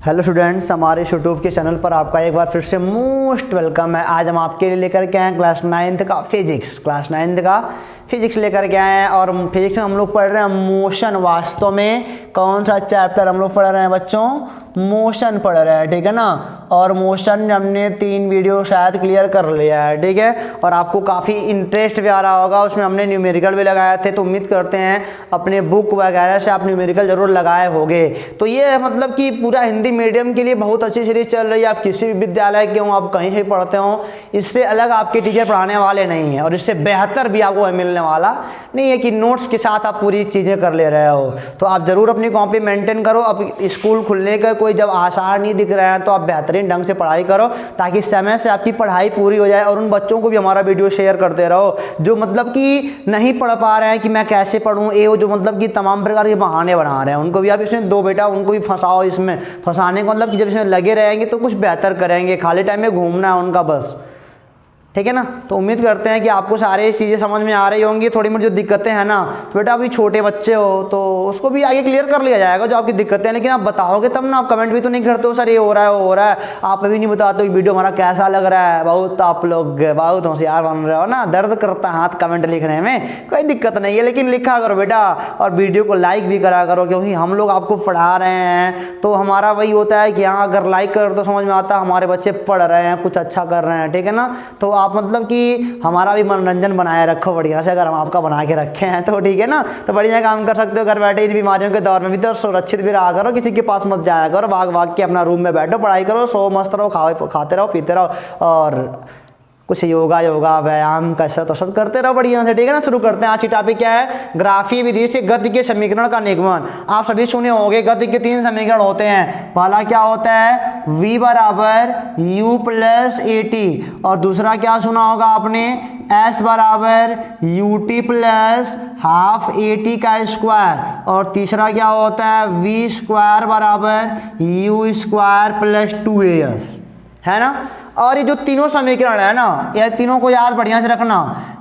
Hello students, हमारे YouTube के channel पर आपका एक बार फिर से मोस्ट वेलकम है। आज हम आपके लिए लेकर के आए हैं क्लास 9th का फिजिक्स लेकर के आए हैं। और फिजिक्स में हम लोग पढ़ रहे हैं मोशन। वास्तव में कौन सा चैप्टर हम लोग पढ़ रहे हैं बच्चों? मोशन पढ़ रहे हैं, ठीक है ना। और मोशन हमने 3 वीडियो शायद क्लियर कर लिया है, ठीक है। और आपको काफ़ी इंटरेस्ट भी आ रहा होगा, उसमें हमने न्यूमेरिकल भी लगाए थे। तो उम्मीद करते हैं अपने बुक वगैरह से आप न्यूमेरिकल जरूर लगाए होंगे। तो ये मतलब कि पूरा हिंदी मीडियम के लिए बहुत अच्छी सीरीज चल रही है। आप किसी भी विद्यालय के हों, आप कहीं से पढ़ते हो, इससे अलग आपके टीचर पढ़ाने वाले नहीं हैं। और इससे बेहतर भी आपको मिलने वाला नहीं है कि नोट्स के साथ आप पूरी चीज़ें कर ले रहे हो। तो आप ज़रूर अपनी कॉपी मेंटेन करो। अब स्कूल खुलने का कोई जब आसार नहीं दिख रहा है तो आप बेहतरीन ढंग से पढ़ाई करो, ताकि समय से आपकी पढ़ाई पूरी हो जाए। और उन बच्चों को भी हमारा वीडियो शेयर करते रहो जो मतलब कि नहीं पढ़ पा रहे हैं कि मैं कैसे पढ़ूँ, ये जो मतलब कि तमाम प्रकार के बहाने बना रहे हैं, उनको भी आप इसमें दो बेटा, उनको भी फंसाओ। इसमें फंसाने का मतलब कि जब इसमें लगे रहेंगे तो कुछ बेहतर करेंगे। खाली टाइम में घूमना है उनका बस, ठीक है ना। तो उम्मीद करते हैं कि आपको सारे चीज़ें समझ में आ रही होंगी। थोड़ी मोटी जो दिक्कतें हैं ना, तो बेटा अभी छोटे बच्चे हो तो उसको भी आगे क्लियर कर लिया जाएगा जो आपकी दिक्कतें हैं। लेकिन आप बताओगे तब ना, आप कमेंट भी तो नहीं करते हो सर ये हो रहा है वो हो रहा है। आप अभी नहीं बताते हो वीडियो हमारा कैसा लग रहा है। बहुत आप लोग बहुत होशियार बन रहे हो ना, दर्द करता हाथ कमेंट लिखने में, कोई दिक्कत नहीं है। लेकिन लिखा करो बेटा, और वीडियो को लाइक भी करा करो, क्योंकि हम लोग आपको पढ़ा रहे हैं तो हमारा वही होता है कि हाँ अगर लाइक करो तो समझ में आता है हमारे बच्चे पढ़ रहे हैं, कुछ अच्छा कर रहे हैं, ठीक है ना। तो आप मतलब कि हमारा भी मनोरंजन बनाए रखो बढ़िया से। अगर हम आपका बना के रखे हैं तो ठीक है ना, तो बढ़िया काम कर सकते हो घर बैठे। इन बीमारियों के दौर में भी तो सुरक्षित भी रहा करो, किसी के पास मत जाया करो, भाग भाग के अपना रूम में बैठो, पढ़ाई करो, सो मस्त रहो, खाते रहो, पीते रहो, और कुछ योगा व्यायाम कसरत करते रहो बढ़िया से, ठीक है ना। शुरू करते हैं। आज की टॉपिक क्या है? ग्राफीय विधि से गति के समीकरण का निगमन। आप सभी सुने होंगे गति के 3 समीकरण होते हैं। पहला क्या होता है? v बराबर u प्लस AT। और दूसरा क्या सुना होगा आपने? s बराबर ut प्लस हाफ AT का स्क्वायर। और तीसरा क्या होता है? v स्क्वायर बराबर u स्क्वायर प्लस 2as, है ना। और ये जो तीनों समीकरण है ना, ये तीनों को याद बढ़िया से रखना।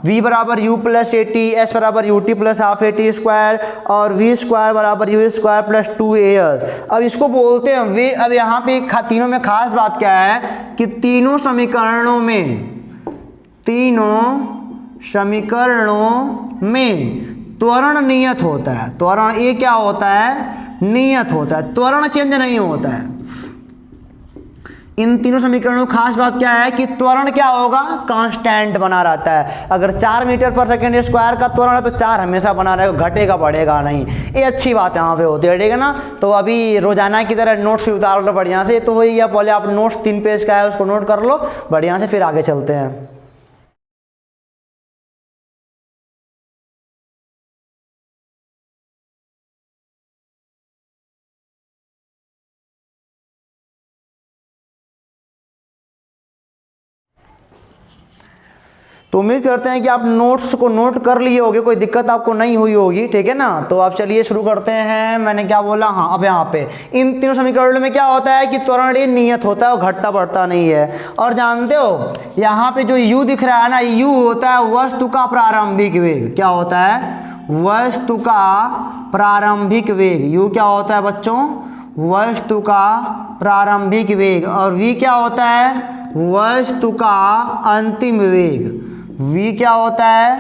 v बराबर u प्लस AT, s बराबर ut plus half AT square, और v स्क्वायर बराबर u स्क्वायर प्लस 2as। अब इसको बोलते हैं वे। अब यहाँ पे तीनों में खास बात क्या है कि तीनों समीकरणों में त्वरण नियत होता है। त्वरण ये क्या होता है? नियत होता है, त्वरण चेंज नहीं होता है। इन तीनों समीकरणों की खास बात क्या है कि त्वरण क्या होगा? कांस्टेंट बना रहता है। अगर 4 मीटर पर सेकेंड स्क्वायर का त्वरण है तो 4 हमेशा बना रहेगा, घटेगा बढ़ेगा नहीं। ये अच्छी बात यहाँ पे होती है, ठीक है ना। तो अभी रोजाना की तरह नोट्स भी उतार लो बढ़िया से। तो वही है, पहले आप नोट्स 3 पेज का है उसको नोट कर लो बढ़िया से, फिर आगे चलते हैं। तो उम्मीद करते हैं कि आप नोट्स को नोट कर लिए होंगे, कोई दिक्कत आपको नहीं हुई होगी, ठीक है ना। तो आप चलिए शुरू करते हैं। मैंने क्या बोला? हाँ, अब यहाँ पे इन तीनों समीकरणों में क्या होता है कि त्वरण नियत होता है और घटता बढ़ता नहीं है। और जानते हो यहाँ पे जो u दिख रहा है ना, u होता है वस्तु का प्रारंभिक वेग। क्या होता है? वस्तु का प्रारंभिक वेग। u क्या होता है बच्चों? वस्तु का प्रारंभिक वेग। और v क्या होता है? वस्तु का अंतिम वेग। v क्या होता है?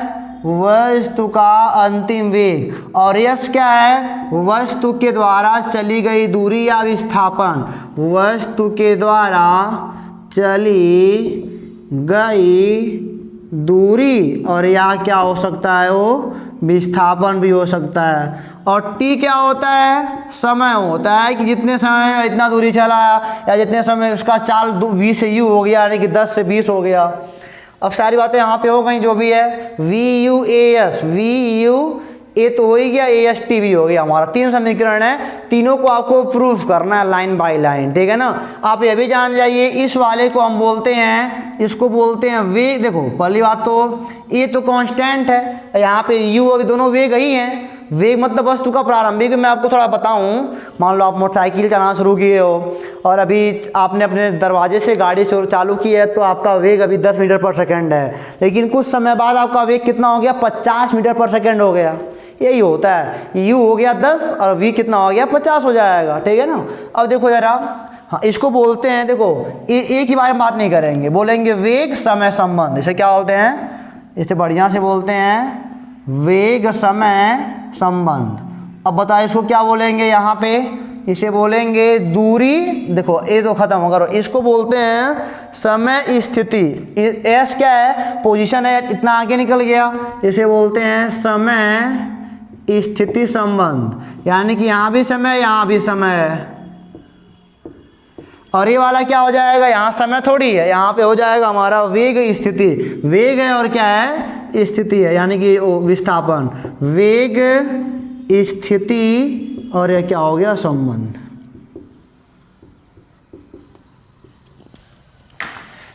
वस्तु का अंतिम वेग। और s क्या है? वस्तु के द्वारा चली गई दूरी या विस्थापन। वस्तु के द्वारा चली गई दूरी, और या क्या हो सकता है? वो विस्थापन भी हो सकता है। और t क्या होता है? समय होता है कि जितने समय में इतना दूरी चला, या जितने समय उसका चाल v से u हो गया, यानी कि 10 से 20 हो गया। अब सारी बातें यहाँ पे हो गई जो भी है। VUAS, VU ए तो हो ही गया, AST भी हो गया। हमारा 3 समीकरण है, तीनों को आपको प्रूफ करना है लाइन बाय लाइन, ठीक है ना। आप ये भी जान जाइए, इस वाले को हम बोलते हैं, इसको बोलते हैं वेग। देखो पहली बात तो ये तो कांस्टेंट है, यहाँ पे U अभी दोनों वेग ही हैं। वेग मतलब वस्तु का प्रारंभिक। मैं आपको थोड़ा बताऊं, मान लो आप मोटरसाइकिल चलाना शुरू किए हो और अभी आपने अपने दरवाजे से गाड़ी चालू की है, तो आपका वेग अभी 10 मीटर पर सेकंड है। लेकिन कुछ समय बाद आपका वेग कितना हो गया? 50 मीटर पर सेकंड हो गया। यही होता है, u हो गया 10 और v कितना हो गया? 50 हो जाएगा, ठीक है ना। अब देखो जरा, हाँ, इसको बोलते हैं, देखो एक ही बारे में बात नहीं करेंगे, बोलेंगे वेग समय संबंध। इसे क्या बोलते हैं, इसे बढ़िया से बोलते हैं वेग समय संबंध। अब बताओ इसको क्या बोलेंगे यहाँ पे, इसे बोलेंगे दूरी। देखो ये तो खत्म होगा, इसको बोलते हैं समय स्थिति। एस क्या है, पोजीशन है, इतना आगे निकल गया, इसे बोलते हैं समय स्थिति संबंध। यानी कि यहाँ भी समय, यहाँ भी समय है, और ये वाला क्या हो जाएगा, यहाँ समय थोड़ी है, यहाँ पे हो जाएगा हमारा वेग स्थिति। वेग है और क्या है, स्थिति है, यानी कि विस्थापन। वेग स्थिति और ये क्या हो गया, संबंध।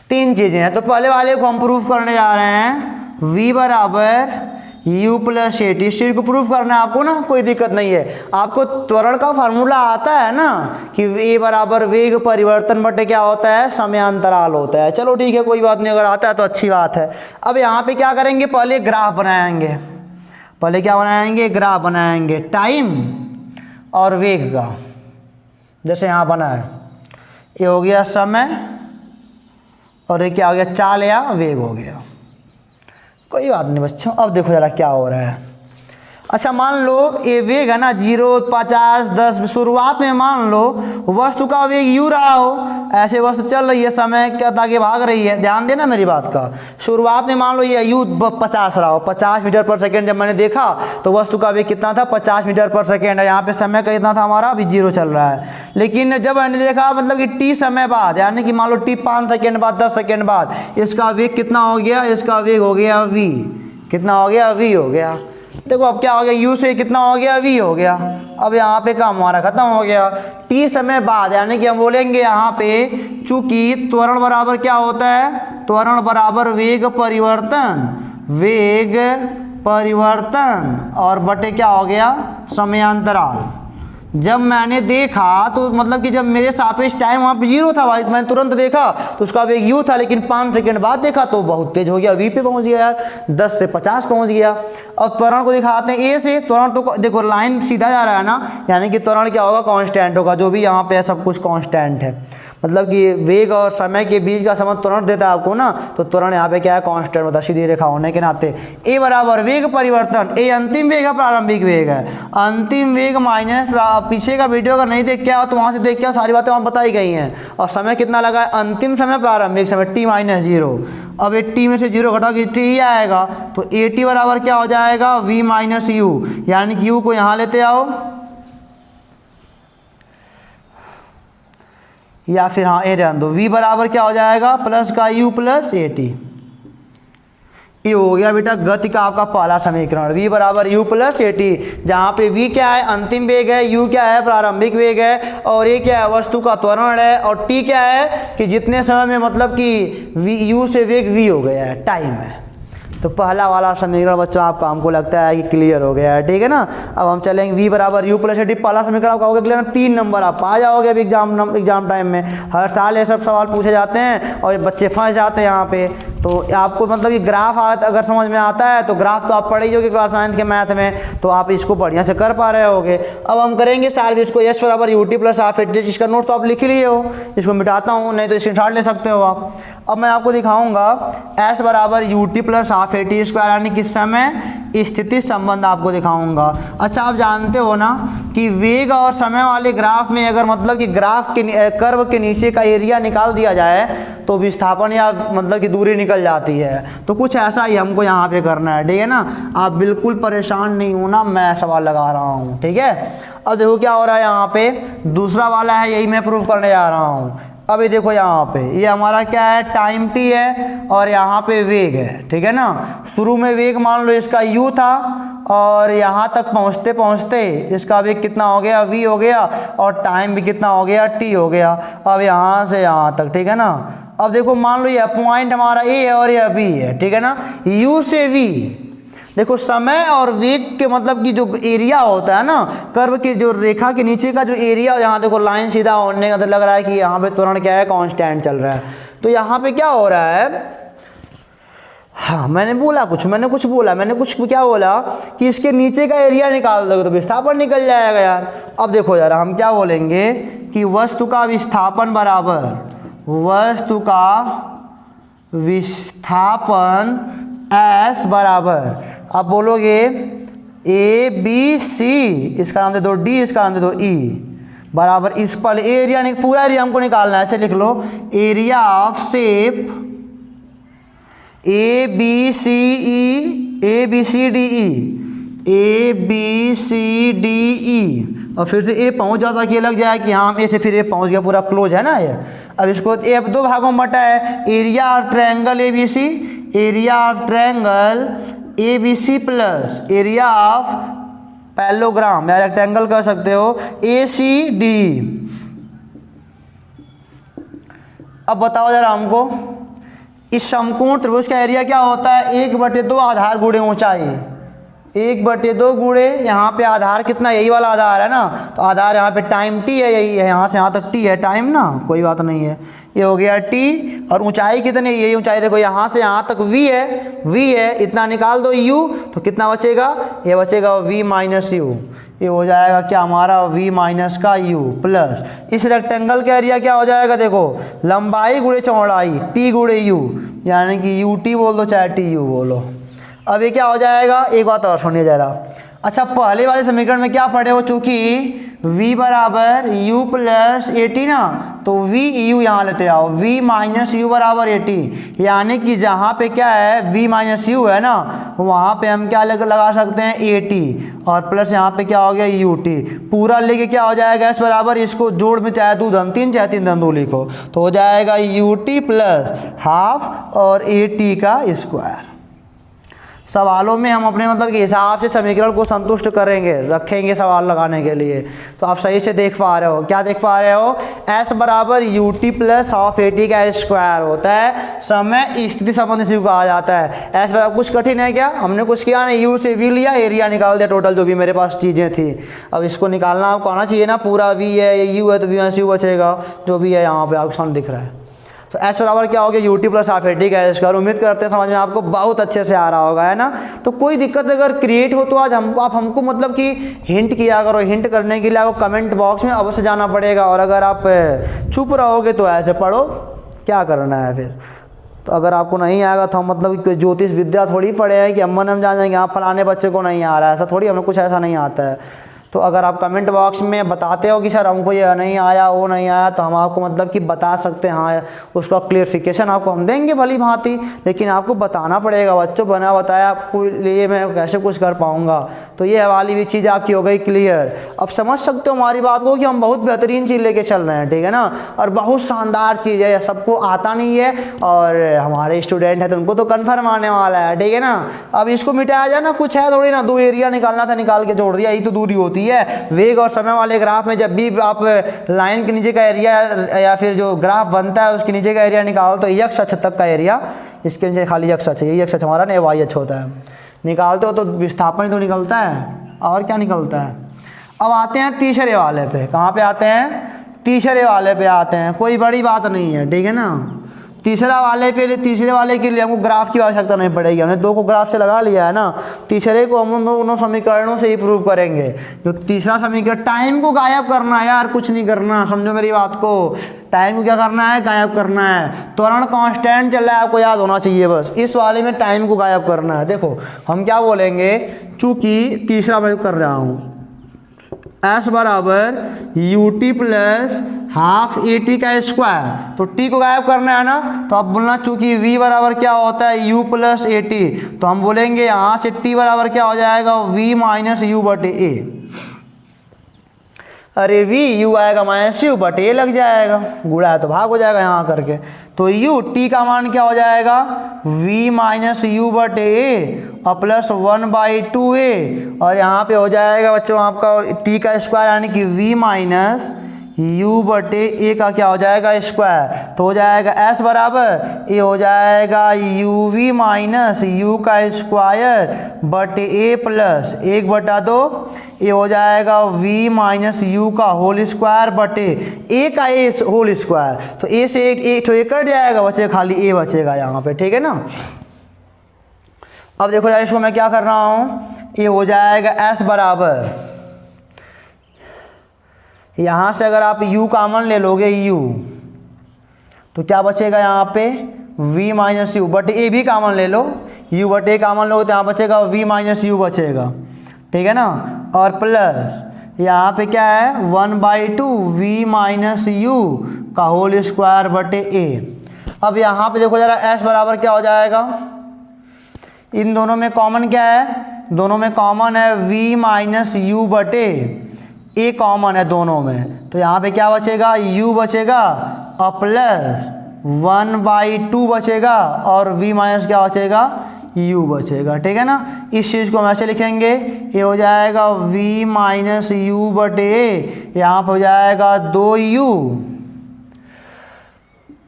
तीन चीजें हैं। तो पहले वाले को हम प्रूफ करने जा रहे हैं, v बराबर u प्लस ए टी। इस चीज को प्रूफ करना है आपको ना, कोई दिक्कत नहीं है। आपको त्वरण का फार्मूला आता है ना कि a बराबर वेग परिवर्तन बटे क्या होता है, समयांतराल होता है। चलो ठीक है, कोई बात नहीं, अगर आता है तो अच्छी बात है। अब यहाँ पे क्या करेंगे, पहले ग्राफ बनाएंगे। पहले क्या बनाएंगे, ग्राफ बनाएंगे टाइम और वेग का। जैसे यहाँ बना है, ये हो गया समय और ये क्या हो गया, चाल या वेग हो गया। कोई बात नहीं बच्चों। अब देखो जरा क्या हो रहा है। अच्छा मान लो ये वेग है ना 0, 50, 10, शुरुआत में मान लो वस्तु का वेग u रहा हो, ऐसे वस्तु चल रही है, समय के आगे भाग रही है, ध्यान देना मेरी बात का। शुरुआत में मान लो ये u 50 रहा हो, 50 मीटर पर सेकेंड जब मैंने देखा तो वस्तु का वेग कितना था, 50 मीटर पर सेकेंड है। यहाँ पे समय का कितना था हमारा, अभी 0 चल रहा है। लेकिन जब मैंने देखा मतलब कि t समय बाद, यानी कि मान लो t 5 सेकेंड बाद, 10 सेकेंड बाद, इसका वेग कितना हो गया, इसका वेग हो गया v। कितना हो गया, v हो गया। देखो अब क्या हो गया, u से कितना हो गया, v हो गया। अब यहाँ पे काम हमारा खत्म हो गया। t समय बाद, यानी कि हम बोलेंगे यहाँ पे चूंकि त्वरण बराबर क्या होता है, त्वरण बराबर वेग परिवर्तन, वेग परिवर्तन और बटे क्या हो गया, समयांतराल। जब मैंने देखा तो मतलब कि जब मेरे सापेक्ष टाइम वहाँ पे 0 था भाई, मैंने तुरंत देखा तो उसका वेग u था, लेकिन 5 सेकंड बाद देखा तो बहुत तेज हो गया, v पे पहुँच गया यार, 10 से 50 पहुँच गया। अब त्वरण को दिखाते हैं a से। त्वरण तो देखो लाइन सीधा जा रहा है ना, यानी कि त्वरण क्या होगा, कांस्टेंट होगा। जो भी यहाँ पे है सब कुछ कांस्टेंट है, मतलब कि वेग और समय के बीच का संबंध त्वरण देता है आपको ना, तो त्वरण यहाँ पे क्या है, कांस्टेंट होता है, सीधी रेखा होने के नाते। a बराबर वेग परिवर्तन, a अंतिम वेग है, प्रारंभिक वेग है, अंतिम वेग माइनस पीछे का वीडियो अगर नहीं देख के आओ तो वहाँ से देख के आओ, सारी बातें वहाँ बताई गई हैं। और समय कितना लगा है, अंतिम समय प्रारंभिक समय t माइनस 0। अब ये t में से 0 घटा के t ही आएगा, तो a t बराबर क्या हो जाएगा, v माइनस u, यानी कि u को यहाँ लेते आओ, या फिर हाँ ए रहने दो, v बराबर क्या हो जाएगा, प्लस का u प्लस ए टी। ये हो गया बेटा गति का आपका पहला समीकरण, v बराबर u प्लस ए टी, जहाँ पे v क्या है, अंतिम वेग है, u क्या है, प्रारंभिक वेग है, और ये क्या है, वस्तु का त्वरण है, और t क्या है कि जितने समय में मतलब कि u से वेग v हो गया है, टाइम है। तो पहला वाला समीकरण बच्चों आपका हमको लगता है कि क्लियर हो गया है, ठीक है ना। अब हम चलेंगे v बराबर u प्लस ए टी, पहला समीकरण आपका हो गया क्लियर। 3 नंबर आप आ जाओगे अभी एग्जाम टाइम में। हर साल ये सब सवाल पूछे जाते हैं और बच्चे फंस जाते हैं यहाँ पे। तो आपको मतलब कि ग्राफ अगर समझ में आता है तो ग्राफ तो आप पढ़े ही होगे क्लास 9 के मैथ में, तो आप इसको बढ़िया से कर पा रहे होगे। अब हम करेंगे साल भी इसको, s बराबर u t plus half a T, इसका नोट तो आप लिख ही लिए हो, इसको मिटाता हूँ, नहीं तो स्क्रीनशॉट ले सकते हो आप। अब मैं आपको दिखाऊंगा s बराबर u t plus half a t square, यानी कि समय स्थिति संबंध आपको दिखाऊंगा। अच्छा आप जानते हो ना कि वेग और समय वाले ग्राफ में अगर मतलब कि ग्राफ के कर्व के नीचे का एरिया निकाल दिया जाए तो विस्थापन या मतलब कि दूरी निकल जाती है। तो कुछ ऐसा ही हमको यहाँ पे करना है, ठीक है ना। आप बिल्कुल परेशान नहीं होना, मैं सवाल लगा रहा हूँ, ठीक है। अब देखो क्या हो रहा है, यहाँ पे दूसरा वाला है, यही मैं प्रूफ करने जा रहा हूँ। अभी देखो यहाँ पे ये हमारा क्या है, टाइम t है और यहाँ पे वेग है, ठीक है ना। शुरू में वेग मान लो इसका u था और यहाँ तक पहुँचते पहुँचते इसका वेग कितना हो गया, v हो गया, और टाइम भी कितना हो गया, t हो गया। अब यहाँ से यहाँ तक, ठीक है ना। अब देखो मान लो ये पॉइंट हमारा a है और यह b है, ठीक है ना। u से v, देखो समय और वेग के मतलब कि जो एरिया होता है ना, कर्व की जो रेखा के नीचे का जो एरिया, यहाँ देखो लाइन सीधा होने का तो लग रहा है कि यहाँ पे त्वरण क्या है, कांस्टेंट चल रहा है। तो यहाँ पे क्या हो रहा है, हाँ मैंने कुछ क्या बोला कि इसके नीचे का एरिया निकाल दोगे तो विस्थापन निकल जाएगा यार। अब देखो यार हम क्या बोलेंगे कि वस्तु का विस्थापन S बराबर, अब बोलोगे ए बी सी, इसका नाम दे दो डी, इसका नाम दे दो ई, बराबर इस पर एरिया पूरा एरिया हमको निकालना है। ऐसे लिख लो, area of shape A B C D E, और फिर से ए पहुंच जाता कि ये लग जाए कि हाँ ए से फिर ए पहुंच गया, पूरा क्लोज है ना ये। अब इसको ए दो भागों में बटा है, area of triangle A B C plus area of parallelogram या रेक्टेंगल कर सकते हो ए सी डी। अब बताओ जरा हमको, इस समकोण त्रिभुज का एरिया क्या होता है? 1/2 आधार गुणे ऊंचाई, 1/2 गुणे यहाँ पे आधार कितना, यही वाला आधार है ना, तो आधार यहाँ पे टाइम टी है, यही है, यहाँ से यहाँ तक टी है टाइम ना, कोई बात नहीं है, ये हो गया टी। और ऊंचाई कितनी, यही ऊंचाई देखो यहाँ से यहाँ तक v है, इतना निकाल दो u, तो कितना बचेगा, ये बचेगा v माइनस यू, ये हो जाएगा क्या हमारा v माइनस का u प्लस इस रेक्टेंगल का एरिया क्या हो जाएगा, देखो लंबाई गुणे चौड़ाई t गुणे u, यानी कि ut बोल दो चाहे tu बोलो। अब ये क्या हो जाएगा, एक बात और सुनिए जरा। अच्छा पहले वाले समीकरण में क्या पढ़े हो, चूंकि v बराबर u प्लस ए टी ना, तो v u यहाँ लेते आओ, v माइनस यू बराबर ए टी, यानी कि जहाँ पे क्या है v माइनस यू है ना, वहाँ पे हम क्या लगा सकते हैं ए टी, और प्लस यहाँ पे क्या हो गया यू टी, पूरा लेके क्या हो जाएगा s बराबर, इसको जोड़ में चाहे 2 धन 3 चाहे 3 धन 2 लिखो, तो हो जाएगा यू टी प्लस हाफ और ए टी का स्क्वायर। सवालों में हम अपने मतलब के हिसाब से समीकरण को संतुष्ट रखेंगे सवाल लगाने के लिए। तो आप सही से देख पा रहे हो, क्या देख पा रहे हो, s बराबर u t plus half a T का स्क्वायर होता है, समय स्थिति संबंधी से कहा जाता है। s बराबर कुछ कठिन है क्या, हमने कुछ किया नहीं, u से v लिया, एरिया निकाल दिया टोटल जो भी मेरे पास चीज़ें थी। अब इसको निकालना आपको आना चाहिए ना, पूरा v है ये u है तो v माइनस यू बचेगा, जो भी है यहाँ पे आपको सामने दिख रहा है। तो s बराबर क्या हो गया, you t plus half a T का स्क्वायर। उम्मीद करते हैं समझ में आपको बहुत अच्छे से आ रहा होगा, है ना। तो कोई दिक्कत अगर क्रिएट हो तो आज आप हमको मतलब कि हिंट किया करो, हिंट करने के लिए आपको कमेंट बॉक्स में अवश्य जाना पड़ेगा, और अगर आप चुप रहोगे तो ऐसे पढ़ो, क्या करना है फिर। तो अगर आपको नहीं आएगा तो हम मतलब ज्योतिष विद्या थोड़ी पढ़े हैं कि अम्मन हम जान जाएंगे आप फलाने बच्चे को नहीं आ रहा है, ऐसा थोड़ी, हमें कुछ ऐसा नहीं आता है। तो अगर आप कमेंट बॉक्स में बताते हो कि सर हमको ये नहीं आया वो नहीं आया, तो हम आपको मतलब कि बता सकते हैं, हाँ उसका क्लियरिफिकेशन आपको हम देंगे भली भांति, लेकिन आपको बताना पड़ेगा बच्चों, बना बताया आपको लिए मैं कैसे कुछ कर पाऊँगा। तो ये वाली भी चीज़ आपकी हो गई क्लियर। अब समझ सकते हो हमारी बात को कि हम बहुत बेहतरीन चीज़ लेके चल रहे हैं, ठीक है ना, और बहुत शानदार चीज़ है, सबको आता नहीं है, और हमारे स्टूडेंट है तो उनको तो कन्फर्म आने वाला है, ठीक है ना। अब इसको मिटाया जाए ना, कुछ है थोड़ी ना, 2 एरिया निकालना था, निकाल के जोड़ दिया, यही तो दूरी होती है। वेग और समय वाले ग्राफ में जब भी आप लाइन के नीचे का एरिया या फिर जो ग्राफ बनता है उसके नीचे का एरिया निकालो तो x अक्ष तक का एरिया, इसके नीचे खाली x अक्ष है, यही x अक्ष हमारा ना y अक्ष होता है, निकालते हो तो विस्थापन तो निकलता है, और क्या निकलता है। अब आते हैं तीसरे वाले पे, कहाँ पे आते हैं, तीसरे वाले पे आते हैं, कोई बड़ी बात नहीं है, ठीक है ना। तीसरे वाले के लिए हमको ग्राफ की आवश्यकता नहीं पड़ेगी, हमने 2 को ग्राफ से लगा लिया है ना, तीसरे को हम उन समीकरणों से ही प्रूव करेंगे। जो तीसरा समीकरण, टाइम को गायब करना है यार, कुछ नहीं करना, समझो मेरी बात को, टाइम को क्या करना है, गायब करना है। त्वरण कांस्टेंट चल रहा है, आपको याद होना चाहिए बस, इस वाले में टाइम को गायब करना है। देखो हम क्या बोलेंगे, चूंकि तीसरा मैं कर रहा हूँ, s बराबर u t plus half a T का स्क्वायर, तो t को गायब करना है ना, तो आप बोलना चूंकि v बराबर क्या होता है u प्लस ए टी, तो हम बोलेंगे यहाँ से t बराबर क्या हो जाएगा, v माइनस यू बटे ए। अरे v u आएगा माइनस यू बटे ए लग जाएगा, गुणा है तो भाग हो जाएगा यहाँ करके, तो u t का मान क्या हो जाएगा, v माइनस यू बटे ए और प्लस 1/2a, और यहाँ पे हो जाएगा बच्चों आपका t का स्क्वायर, यानी कि v माइनस u बटे ए का क्या हो जाएगा, स्क्वायर। तो हो जाएगा s बराबर, ये हो जाएगा uv माइनस u का स्क्वायर बटे a प्लस 1/2, ये हो जाएगा v माइनस u का होल स्क्वायर बटे a का a होल स्क्वायर। तो a से एक तो ये कट जाएगा, बचेगा खाली a बचेगा यहाँ पे, ठीक है ना। अब देखो यार, इसको मैं क्या कर रहा हूँ, ये हो जाएगा s बराबर, यहाँ से अगर आप u कॉमन ले लोगे u, तो क्या बचेगा यहाँ पे v माइनस यू, बट ए भी कॉमन ले लो, u बट ए कॉमन लोगे तो यहाँ बचेगा v माइनस यू बचेगा, ठीक है ना। और प्लस यहाँ पे क्या है 1/2 v माइनस यू का होल स्क्वायर बटे ए। अब यहाँ पे देखो जरा s बराबर क्या हो जाएगा, इन दोनों में कॉमन क्या है, दोनों में कॉमन है v माइनस यू बटे ए कॉमन है दोनों में, तो यहाँ पे क्या बचेगा u बचेगा और प्लस 1/2 बचेगा और v माइनस क्या बचेगा u बचेगा, ठीक है ना। इस चीज़ को हम ऐसे लिखेंगे, ये हो जाएगा v माइनस यू बटे ए, यहाँ पर हो जाएगा 2u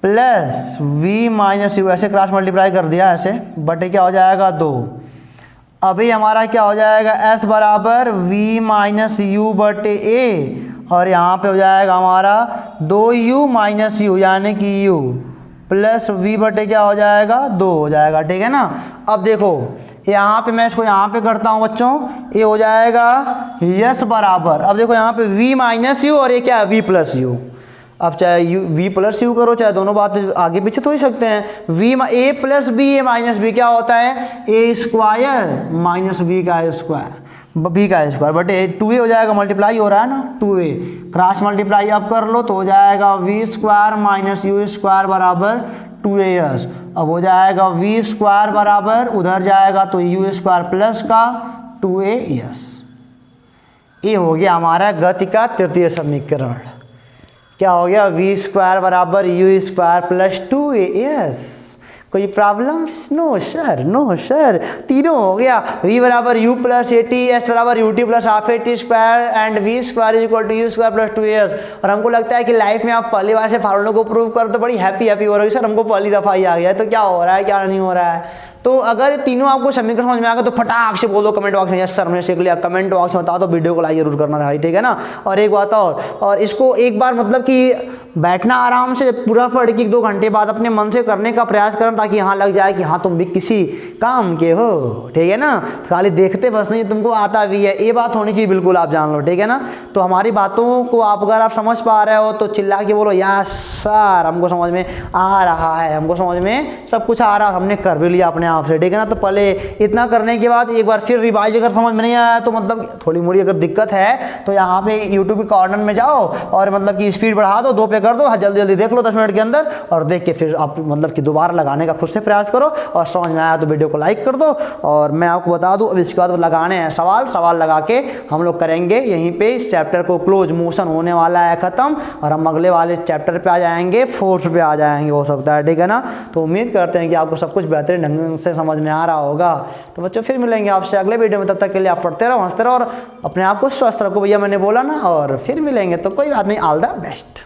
plus v minus you, ऐसे क्रॉस मल्टीप्लाई कर दिया ऐसे, बटे क्या हो जाएगा 2। अभी हमारा क्या हो जाएगा s बराबर v माइनस यू बटे ए, और यहाँ पे हो जाएगा हमारा 2u माइनस यू यानी कि u प्लस v बटे क्या हो जाएगा 2 हो जाएगा, ठीक है ना। अब देखो यहाँ पे मैं इसको यहाँ पे करता हूँ बच्चों, ये हो जाएगा s बराबर, अब देखो यहाँ पे v माइनस यू और ये क्या है v प्लस यू। अब चाहे v प्लस यू करो, चाहे दोनों बात आगे पीछे तो ही सकते हैं। a plus B, A minus B क्या होता है ए स्क्वायर माइनस बी का स्क्वायर, बी का स्क्वायर बटे 2a हो जाएगा, मल्टीप्लाई हो रहा है ना 2a, क्रॉस मल्टीप्लाई अब कर लो तो हो जाएगा v square minus you square बराबर 2as। अब हो जाएगा v स्क्वायर बराबर, उधर जाएगा तो u स्क्वायर प्लस का 2as। ये हो गया हमारा गति का तृतीय समीकरण। क्या हो गया v स्क्वायर बराबर u स्क्वायर प्लस 2as। कोई problems? No sir, no sir, तीनों हो गया। v बराबर u plus a t, s बराबर u t plus half a t square and v square is equal to u square plus 2as। और हमको लगता है कि लाइफ में आप पहली बार से फार्मूलों को प्रूव करो तो बड़ी हैप्पी हो रही सर, हमको पहली दफ़ा ही आ गया है, तो क्या हो रहा है क्या नहीं हो रहा है। तो अगर तीनों आपको समीकरण समझ में आ गया तो फटाक से बोलो कमेंट बॉक्स में यस सर हमने सीख लिया, कमेंट बॉक्स में बताओ, तो वीडियो को लाइक जरूर करना भाई, ठीक है ना। और एक बात और इसको एक बार मतलब कि बैठना आराम से पूरा पढ़ के 1-2 घंटे बाद अपने मन से करने का प्रयास करना, ताकि यहाँ लग जाए कि हाँ तुम भी किसी काम के हो, ठीक है ना। खाली देखते बस नहीं, तुमको आता भी है, ये बात होनी चाहिए बिल्कुल, आप जान लो, ठीक है ना। तो हमारी बातों को अगर आप समझ पा रहे हो तो चिल्ला के बोलो यस सर हमको समझ में आ रहा है, हमको समझ में सब कुछ आ रहा है, हमने कर भी लिया अपने आप से, ठीक है ना। तो पहले इतना करने के बाद एक बार फिर रिवाइज अगर समझ में नहीं आया तो मतलब थोड़ी मोड़ी अगर दिक्कत है तो यहाँ पे यूट्यूब के कॉर्नर में जाओ और मतलब कि स्पीड बढ़ा दो, 2 पे कर दो, जल्दी जल्दी देख लो 10 मिनट के अंदर, और देख के फिर आप मतलब कि दोबारा लगाने का खुद से प्रयास करो, और समझ में आया तो वीडियो को लाइक कर दो। और मैं आपको बता दूं अब इसके बाद लगाने हैं सवाल लगा के हम लोग करेंगे यहीं पे इस चैप्टर को क्लोज, मोशन होने वाला है ख़त्म, और हम अगले वाले चैप्टर पे आ जाएंगे, फोर्स पे आ जाएंगे हो सकता है, ठीक है ना। तो उम्मीद करते हैं कि आपको सब कुछ बेहतरीन ढंग से समझ में आ रहा होगा। तो बच्चों फिर मिलेंगे आपसे अगले वीडियो में, तब तक के लिए आप पढ़ते रहो, हंसते रहो और अपने आप को स्वस्थ रखो भैया, मैंने बोला ना। और फिर मिलेंगे तो कोई बात नहीं, ऑल द बेस्ट।